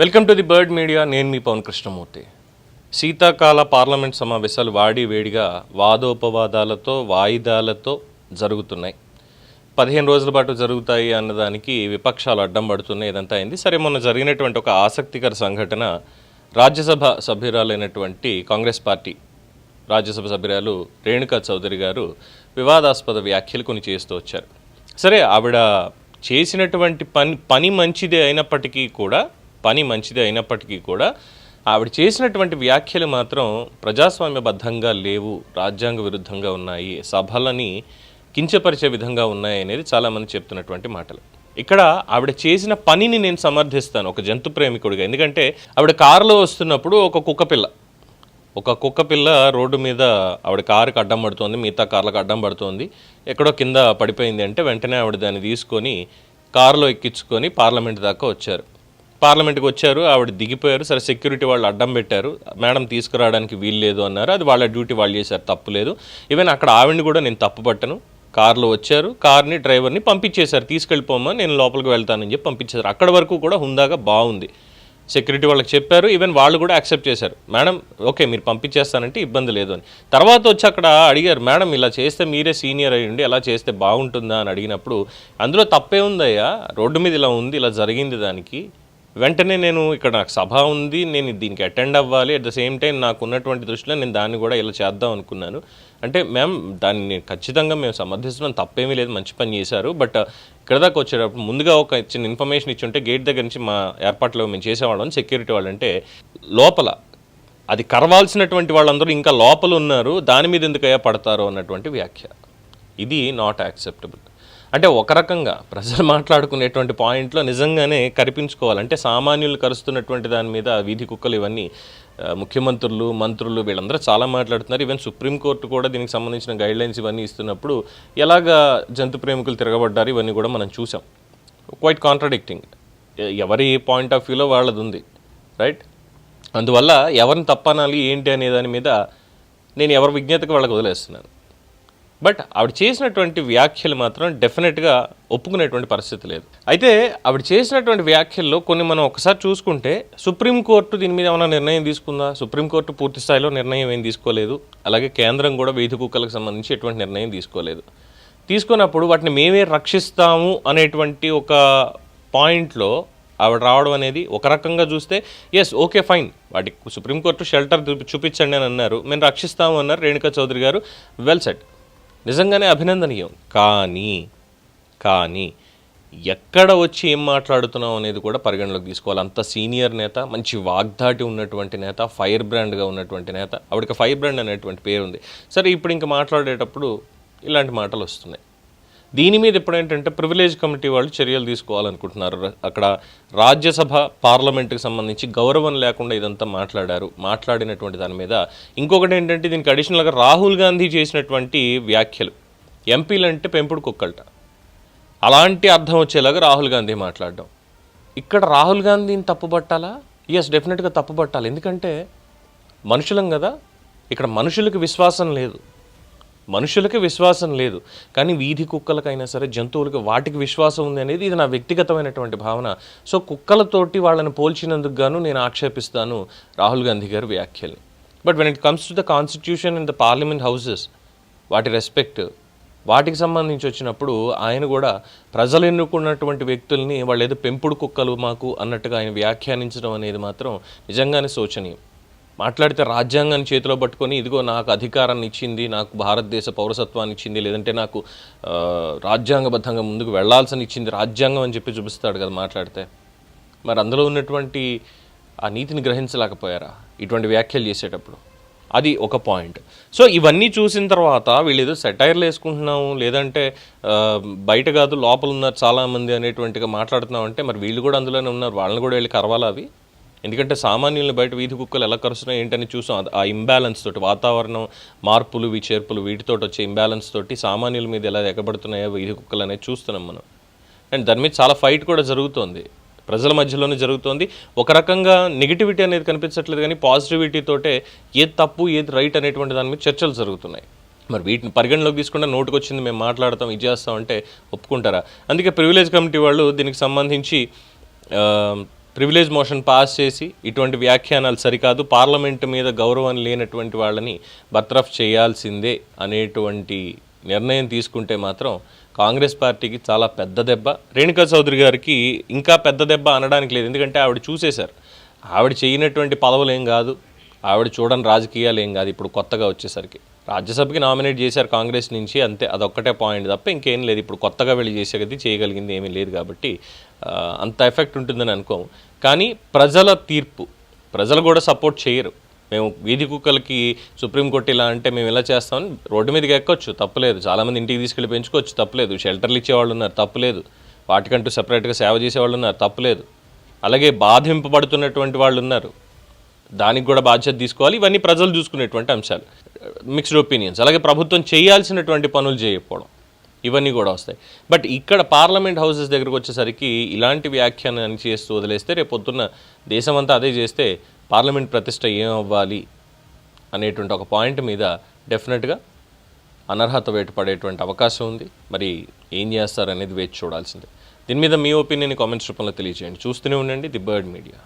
Welcome to the bird media. నేను మీ పవన్ కృష్ణమూర్తి. శీతాకాల parliament సమావేశాలు వాడి వేడిగా వాదోపవాదాలతో వాయిదాలతో జరుగుతున్నాయి. 15 రోజుల పాటు జరుగుతాయి అన్నదానికి విపక్షాలు అడ్డం పడుతున్నాయి. ఇదంతా అయింది. సరే, మొన్న జరిగినటువంటి ఒక ఆసక్తికర సంఘటన, రాజ్యసభ సభ్యురాలైనటువంటి కాంగ్రెస్ పార్టీ రాజ్యసభ సభ్యురాలు రేణుకా చౌదరి గారు వివాదాస్పద వ్యాఖ్యలు కొన్ని చేస్తూ వచ్చారు. సరే, ఆవిడ చేసినటువంటి పని మంచిదే అయినప్పటికీ కూడా ఆవిడ చేసినటువంటి వ్యాఖ్యలు మాత్రం ప్రజాస్వామ్యబద్ధంగా లేవు, రాజ్యాంగ విరుద్ధంగా ఉన్నాయి, సభలని కించపరిచే విధంగా ఉన్నాయి అనేది చాలామంది చెప్తున్నటువంటి మాటలు. ఇక్కడ ఆవిడ చేసిన పనిని నేను సమర్థిస్తాను ఒక జంతు ప్రేమికుడిగా. ఎందుకంటే ఆవిడ కారులో వస్తున్నప్పుడు ఒక కుక్క పిల్ల రోడ్డు మీద ఆవిడ కారుకి అడ్డం పడుతోంది, మిగతా కార్లకు అడ్డం పడుతోంది, ఎక్కడో కింద పడిపోయింది అంటే వెంటనే ఆవిడ దాన్ని తీసుకొని కారులో ఎక్కించుకొని పార్లమెంట్ దాకా వచ్చారు. పార్లమెంట్కి వచ్చారు, ఆవిడ దిగిపోయారు. సరే, సెక్యూరిటీ వాళ్ళు అడ్డం పెట్టారు, మేడం తీసుకురావడానికి వీలు లేదు అన్నారు. అది వాళ్ళ డ్యూటీ, వాళ్ళు చేశారు, తప్పు లేదు. ఈవెన్ అక్కడ ఆవిడని కూడా నేను తప్పు పట్టను. కారులో వచ్చారు, కార్ని డ్రైవర్ని పంపించేశారు, తీసుకెళ్ళిపోమా నేను లోపలికి వెళ్తానని చెప్పి పంపించేశారు. అక్కడ వరకు కూడా హుందాగా బాగుంది. సెక్యూరిటీ వాళ్ళకి చెప్పారు, ఈవెన్ వాళ్ళు కూడా యాక్సెప్ట్ చేశారు. మేడం ఓకే, మీరు పంపించేస్తానంటే ఇబ్బంది లేదు అని. తర్వాత వచ్చి అక్కడ అడిగారు, మేడం ఇలా చేస్తే మీరే సీనియర్ అయ్యండి, ఎలా చేస్తే బాగుంటుందా అని అడిగినప్పుడు, అందులో తప్పే ఉందయ్యా, రోడ్డు మీద ఇలా ఉంది, ఇలా జరిగింది, దానికి వెంటనే నేను ఇక్కడ నాకు సభ ఉంది, నేను దీనికి అటెండ్ అవ్వాలి, అట్ ద సేమ్ టైం నాకు ఉన్నటువంటి దృష్టిలో నేను దాన్ని కూడా ఇలా చేద్దాం అనుకున్నాను అంటే, మ్యామ్ దాన్ని ఖచ్చితంగా మేము సమర్థిస్తున్నాం, తప్పేమీ లేదు, మంచి పని చేశారు. బట్ ఇక్కడ దాకా వచ్చేటప్పుడు ముందుగా ఒక చిన్న ఇన్ఫర్మేషన్ ఇచ్చి ఉంటే గేట్ దగ్గర నుంచి మా ఏర్పాట్లో మేము చేసేవాళ్ళం. సెక్యూరిటీ వాళ్ళు అంటే లోపల అది కరవాల్సినటువంటి వాళ్ళందరూ ఇంకా లోపల ఉన్నారు, దాని మీద ఎందుకయ్యా పడతారో అన్నటువంటి వ్యాఖ్య. ఇది నాట్ యాక్సెప్టబుల్. అంటే ఒక రకంగా ప్రజలు మాట్లాడుకునేటువంటి పాయింట్లో నిజంగానే కరిపించుకోవాలంటే, సామాన్యులు కరుస్తున్నటువంటి దాని మీద వీధి కుక్కలు ఇవన్నీ ముఖ్యమంత్రులు, మంత్రులు వీళ్ళందరూ చాలా మాట్లాడుతున్నారు. ఈవెన్ సుప్రీంకోర్టు కూడా దీనికి సంబంధించిన గైడ్లైన్స్ ఇవన్నీ ఇస్తున్నప్పుడు ఎలాగా జంతు ప్రేమికులు తిరగబడ్డారు ఇవన్నీ కూడా మనం చూసాం. Quite contradicting. ఎవరి పాయింట్ ఆఫ్ వ్యూలో వాళ్ళది ఉంది, రైట్? అందువల్ల ఎవరిని తప్పనాలి ఏంటి అనే దాని మీద నేను ఎవరి విజ్ఞతకు వాళ్ళకి వదిలేస్తున్నాను. బట్ ఆవిడ చేసినటువంటి వ్యాఖ్యలు మాత్రం డెఫినెట్గా ఒప్పుకునేటువంటి పరిస్థితి లేదు. అయితే ఆవిడ చేసినటువంటి వ్యాఖ్యల్లో కొన్ని మనం ఒకసారి చూసుకుంటే, సుప్రీంకోర్టు దీని మీద ఏమైనా నిర్ణయం తీసుకుందా? సుప్రీంకోర్టు పూర్తి స్థాయిలో నిర్ణయం ఏం తీసుకోలేదు. అలాగే కేంద్రం కూడా వీధి కుక్కలకు సంబంధించి ఎటువంటి నిర్ణయం తీసుకోలేదు. తీసుకున్నప్పుడు వాటిని మేమే రక్షిస్తాము అనేటువంటి ఒక పాయింట్లో ఆవిడ రావడం అనేది ఒక రకంగా చూస్తే ఎస్, ఓకే, ఫైన్, వాటికి సుప్రీంకోర్టు షెల్టర్ చూపించండి అని అన్నారు, మేము రక్షిస్తాము అన్నారు రేణుకా చౌదరి గారు, వెల్ సెట్, నిజంగానే అభినందనీయం. కానీ ఎక్కడ వచ్చి ఏం మాట్లాడుతున్నాం అనేది కూడా పరిగణలోకి తీసుకోవాలి. అంత సీనియర్ నేత, మంచి వాగ్దాటి ఉన్నటువంటి నేత, ఫైర్ బ్రాండ్గా ఉన్నటువంటి నేత, ఆవిడకి ఫైర్ బ్రాండ్ అనేటువంటి పేరు ఉంది. సరే, ఇప్పుడు ఇంకా మాట్లాడేటప్పుడు ఇలాంటి మాటలు వస్తున్నాయి. దీని మీద ఇప్పుడు ఏంటంటే ప్రివిలేజ్ కమిటీ వాళ్ళు చర్యలు తీసుకోవాలనుకుంటున్నారు. అక్కడ రాజ్యసభ పార్లమెంట్కి సంబంధించి గౌరవం లేకుండా ఇదంతా మాట్లాడినటువంటి దాని మీద. ఇంకొకటి ఏంటంటే, దీనికి అడిషనల్గా రాహుల్ గాంధీ చేసినటువంటి వ్యాఖ్యలు, ఎంపీలంటే పెంపుడు కుక్కలట, అలాంటి అర్థం వచ్చేలాగా రాహుల్ గాంధీ మాట్లాడడం. ఇక్కడ రాహుల్ గాంధీని తప్పుపట్టాలా? ఎస్, డెఫినెట్గా తప్పుపట్టాలి. ఎందుకంటే మనుషులం కదా, ఇక్కడ మనుషులకి విశ్వాసం లేదు. కానీ వీధి కుక్కలకైనా సరే, జంతువులకి, వాటికి విశ్వాసం ఉంది అనేది ఇది నా వ్యక్తిగతమైనటువంటి భావన. సో కుక్కలతోటి వాళ్ళని పోల్చినందుకు గాను నేను ఆక్షేపిస్తాను రాహుల్ గాంధీ గారి వ్యాఖ్యల్ని. But when it comes to the constitution and the parliament houses, వాటి రెస్పెక్ట్, వాటికి సంబంధించి వచ్చినప్పుడు ఆయన కూడా ప్రజలు ఎన్నుకున్నటువంటి వ్యక్తుల్ని వాళ్ళు ఏదో పెంపుడు కుక్కలు మాకు అన్నట్టుగా ఆయన వ్యాఖ్యానించడం అనేది మాత్రం నిజంగానే శోచనీయం. మాట్లాడితే రాజ్యాంగాన్ని చేతిలో పట్టుకొని, ఇదిగో నాకు అధికారాన్ని ఇచ్చింది, నాకు భారతదేశ పౌరసత్వాన్ని ఇచ్చింది, లేదంటే నాకు రాజ్యాంగబద్ధంగా ముందుకు వెళ్లాల్సిన ఇచ్చింది రాజ్యాంగం అని చెప్పి చూపిస్తాడు కదా మాట్లాడితే. మరి అందులో ఉన్నటువంటి ఆ నీతిని గ్రహించలేకపోయారా ఇటువంటి వ్యాఖ్యలు చేసేటప్పుడు? అది ఒక పాయింట్. సో ఇవన్నీ చూసిన తర్వాత వీళ్ళు ఏదో సెటైర్లు వేసుకుంటున్నాము, లేదంటే బయట కాదు లోపల ఉన్నారు చాలామంది అనేటువంటిగా మాట్లాడుతున్నాం అంటే, మరి వీళ్ళు కూడా అందులోనే ఉన్నారు, వాళ్ళని కూడా వెళ్ళి కరవాలా అవి? ఎందుకంటే సామాన్యులను బయట వీధి కుక్కలు ఎలా కరుస్తున్నాయి ఏంటని చూసాం. ఆ ఇంబ్యాలెన్స్ తోటి, వాతావరణం మార్పులు, చేర్పులు, వీటితో వచ్చే ఇంబ్యాలెన్స్ తోటి సామాన్యుల మీద ఎలా ఎగబడుతున్నాయో వీధి కుక్కలు అనేది చూస్తున్నాం మనం. అండ్ దాని మీద చాలా ఫైట్ కూడా జరుగుతోంది, ప్రజల మధ్యలోనే జరుగుతోంది. ఒక రకంగా నెగిటివిటీ అనేది కనిపించట్లేదు, కానీ పాజిటివిటీతోటే ఏది తప్పు ఏది రైట్ అనేటువంటి దాని మీద చర్చలు జరుగుతున్నాయి. మరి వీటిని పరిగణలోకి తీసుకుంటే నోటుకు వచ్చింది మేము మాట్లాడతాం, ఇది చేస్తాం అంటే ఒప్పుకుంటారా? అందుకే ప్రివిలేజ్ కమిటీ వాళ్ళు దీనికి సంబంధించి ప్రివిలేజ్ మోషన్ పాస్ చేసి ఇటువంటి వ్యాఖ్యానాలు సరికాదు, పార్లమెంటు మీద గౌరవం లేనటువంటి వాళ్ళని బర్తరఫ్ చేయాల్సిందే అనేటువంటి నిర్ణయం తీసుకుంటే మాత్రం కాంగ్రెస్ పార్టీకి చాలా పెద్ద దెబ్బ. రేణుకా చౌదరి గారికి ఇంకా పెద్ద దెబ్బ అనడానికి లేదు, ఎందుకంటే ఆవిడ చూసేశారు. ఆవిడ చేయనటువంటి పదవులు ఏం కాదు, ఆవిడ చూడని రాజకీయాలు ఏం కాదు. ఇప్పుడు కొత్తగా వచ్చేసరికి రాజ్యసభకి నామినేట్ చేశారు కాంగ్రెస్ నుంచి, అంతే, అదొక్కటే పాయింట్ తప్ప ఇంకేం లేదు. ఇప్పుడు కొత్తగా వెళ్ళి చేసేది చేయగలిగింది ఏమీ లేదు కాబట్టి అంత ఎఫెక్ట్ ఉంటుందని అనుకోము. కానీ ప్రజల తీర్పు, ప్రజలు కూడా సపోర్ట్ చేయరు. మేము వీధి కుక్కలకి సుప్రీంకోర్టు ఇలా అంటే మేము ఇలా చేస్తామని రోడ్డు మీదకి ఎక్కొచ్చు, తప్పులేదు. చాలామంది ఇంటికి తీసుకెళ్ళి పెంచుకోవచ్చు, తప్పులేదు. షెల్టర్లు ఇచ్చేవాళ్ళు ఉన్నారు, తప్పులేదు. వాటికంటూ సెపరేట్గా సేవ చేసేవాళ్ళు ఉన్నారు, తప్పులేదు. అలాగే బాధింపబడుతున్నటువంటి వాళ్ళు ఉన్నారు, దానికి కూడా బాధ్యత తీసుకోవాలి. ఇవన్నీ ప్రజలు చూసుకునేటువంటి అంశాలు. Mixed opinions. అలాగే ప్రభుత్వం చేయాల్సినటువంటి పనులు చేయకపోవడం, ఇవన్నీ కూడా వస్తాయి. బట్ ఇక్కడ పార్లమెంట్ హౌసెస్ దగ్గరకు వచ్చేసరికి ఇలాంటి వ్యాఖ్యానాన్ని చేస్తూ వదిలేస్తే రేపు పొద్దున్న దేశమంతా అదే చేస్తే పార్లమెంట్ ప్రతిష్ట ఏమవ్వాలి అనేటువంటి ఒక పాయింట్ మీద డెఫినెట్గా అనర్హత వేటు పడేటువంటి అవకాశం ఉంది. మరి ఏం చేస్తారనేది వేచి చూడాల్సిందే. దీని మీద మీ ఒపీనియన్ కామెంట్స్ రూపంలో తెలియజేయండి. చూస్తూనే ఉండండి ది బర్డ్ మీడియా.